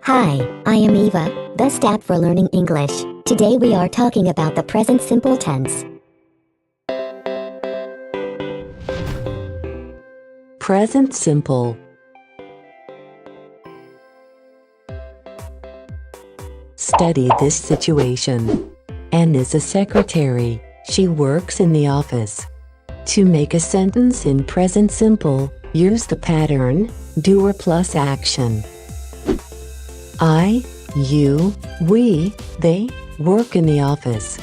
Hi, I am Eva, best app for learning English. Today we are talking about the present simple tense. Present simple. Study this situation. Anne is a secretary. She works in the office. To make a sentence in present simple, use the pattern doer plus action. I, you, we, they work in the office.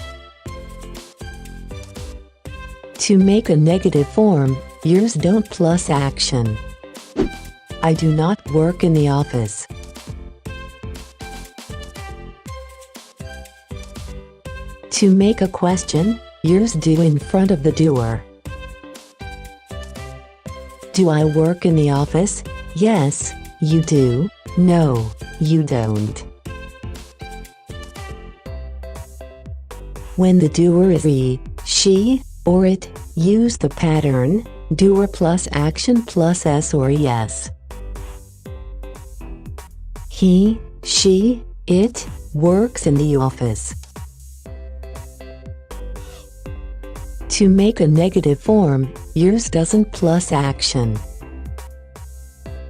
To make a negative form, use don't plus action. I do not work in the office. To make a question, use do in front of the doer. Do I work in the office? Yes, you do. No, you don't. When the doer is he, she, or it, use the pattern doer plus action plus s or es. He, she, it works in the office. To make a negative form, use doesn't plus action.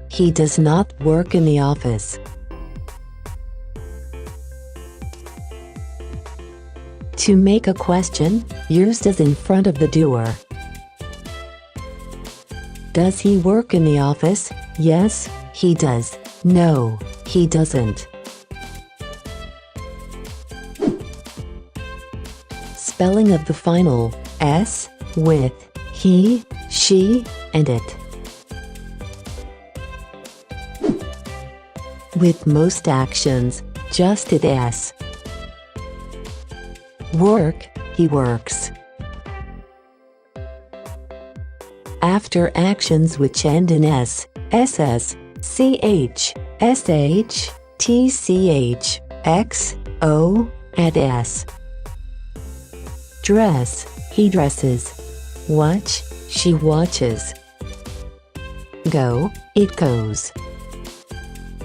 He does not work in the office. To make a question, use does in front of the doer. Does he work in the office? Yes, he does. No, he doesn't. Spelling of the final s with he, she, and it. With most actions, just it s. Work, he works. After actions which end in s, ss, ch, sh, tch, x, o, add s. Dress, he dresses. Watch, she watches. Go, it goes.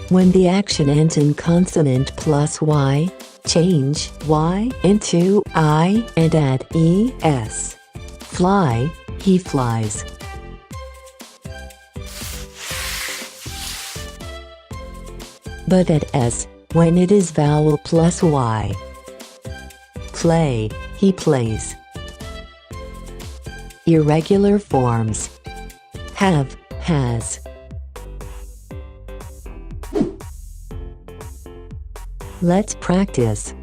When the action ends in consonant plus y, change y into I and add es. Fly, he flies. But add s when it is vowel plus y. Play, he plays. Irregular forms. Have, has. Let's practice.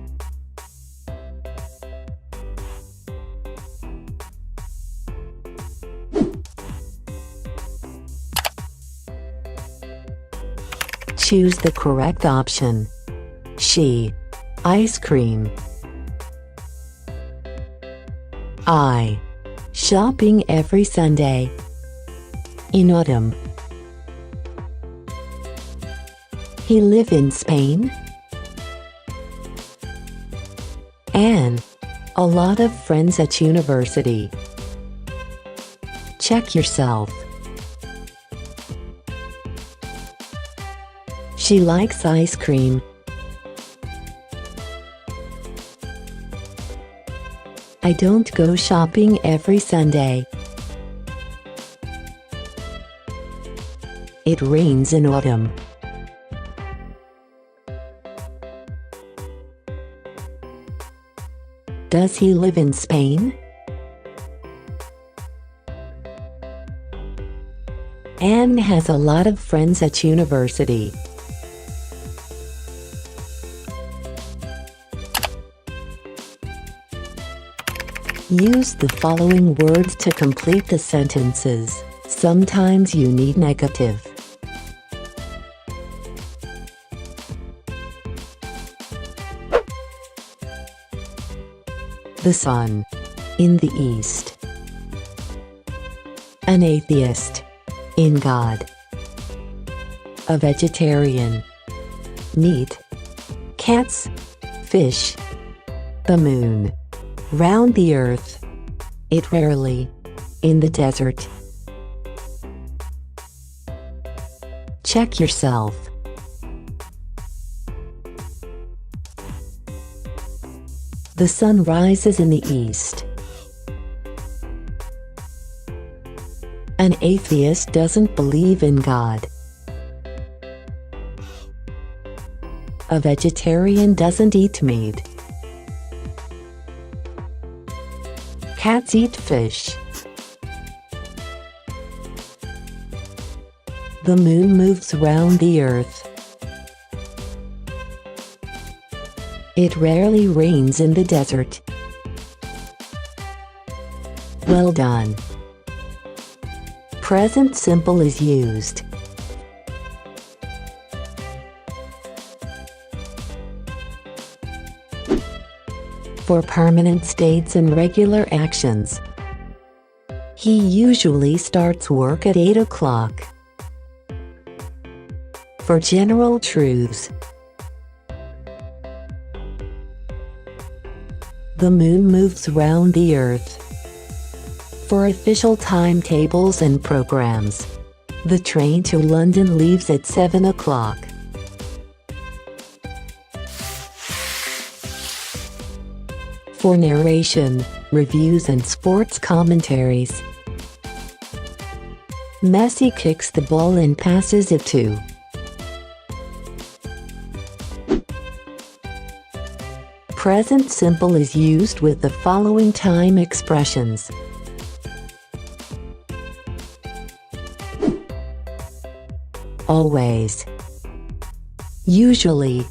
Choose the correct option. She, ice cream. I, shopping every Sunday. In autumn. He live in Spain. Anne, a lot of friends at university. Check yourself. She likes ice cream. I don't go shopping every Sunday. It rains in autumn. Does he live in Spain? Anne has a lot of friends at university. Use the following words to complete the sentences. Sometimes you need negative. The sun. In the east. An atheist. In God. A vegetarian. Meat. Cats. Fish. The moon. Round the earth. It rarely. In the desert. Check yourself. The sun rises in the east. An atheist doesn't believe in God. A vegetarian doesn't eat meat. Cats eat fish. The moon moves around the earth. It rarely rains in the desert. Well done. Present simple is used. For permanent states and regular actions. He usually starts work at 8 o'clock. For general truths. The moon moves around the earth. For official timetables and programs. The train to London leaves at 7 o'clock. For narration, reviews and sports commentaries. Messi kicks the ball and passes it to. Present simple is used with the following time expressions. Always. Usually.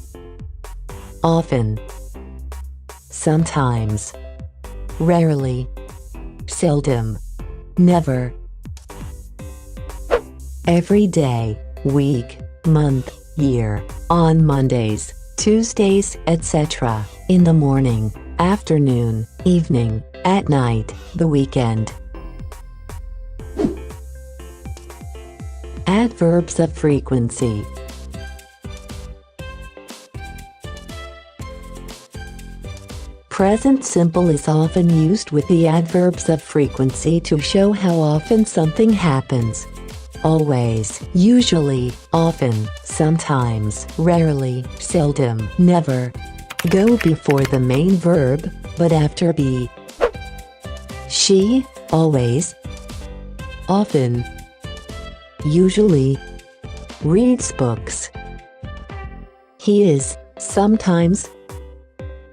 Often. Sometimes. Rarely. Seldom. Never. Every day, week, month, year, on Mondays, Tuesdays, etc., in the morning, afternoon, evening, at night, the weekend. Adverbs of frequency. Present simple is often used with the adverbs of frequency to show how often something happens. Always, usually, often, sometimes, rarely, seldom, never. Go before the main verb, but after be. She, always, often, usually, reads books. He is, sometimes,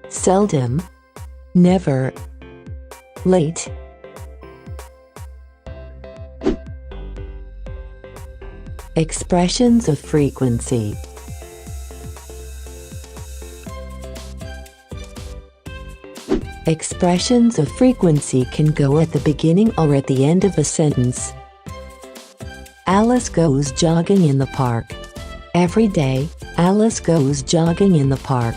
seldom, never, late. Expressions of frequency. Expressions of frequency can go at the beginning or at the end of a sentence. Alice goes jogging in the park. Every day, Alice goes jogging in the park.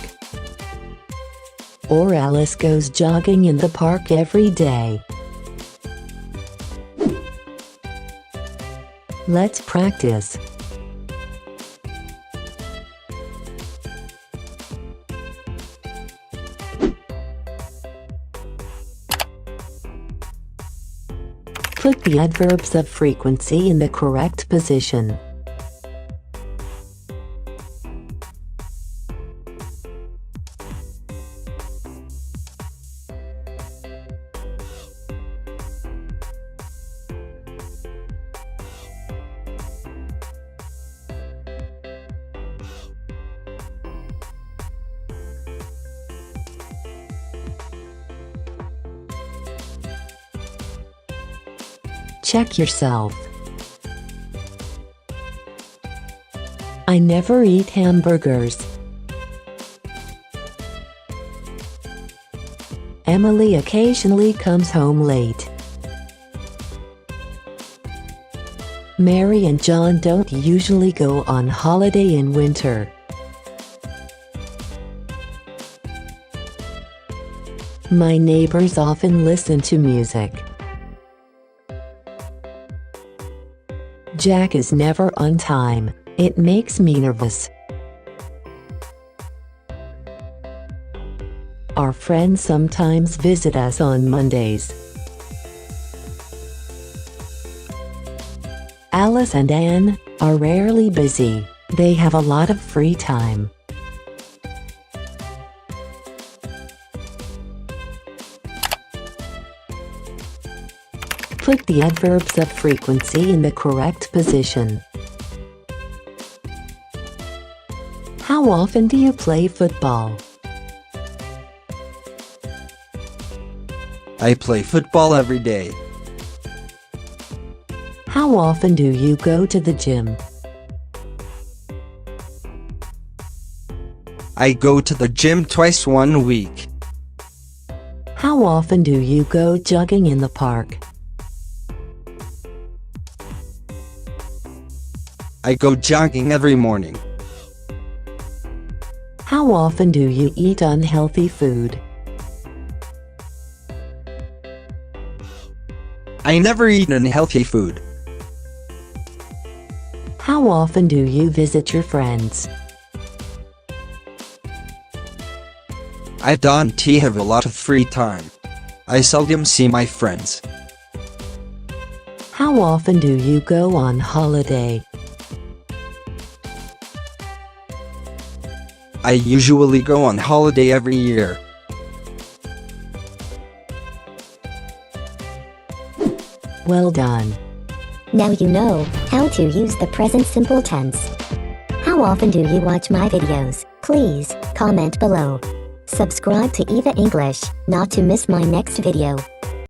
Or Alice goes jogging in the park every day. Let's practice. Put the adverbs of frequency in the correct position. Check yourself. I never eat hamburgers. Emily occasionally comes home late. Mary and John don't usually go on holiday in winter. My neighbors often listen to music. Jack is never on time. It makes me nervous. Our friends sometimes visit us on Mondays. Alice and Anne are rarely busy. They have a lot of free time. Put the adverbs of frequency in the correct position. How often do you play football? I play football every day. How often do you go to the gym? I go to the gym twice 1 week. How often do you go jogging in the park? I go jogging every morning. How often do you eat unhealthy food? I never eat unhealthy food. How often do you visit your friends? I don't have a lot of free time. I seldom see my friends. How often do you go on holiday? I usually go on holiday every year. Well done. Now you know how to use the present simple tense. How often do you watch my videos? Please comment below. Subscribe to Eva English, not to miss my next video.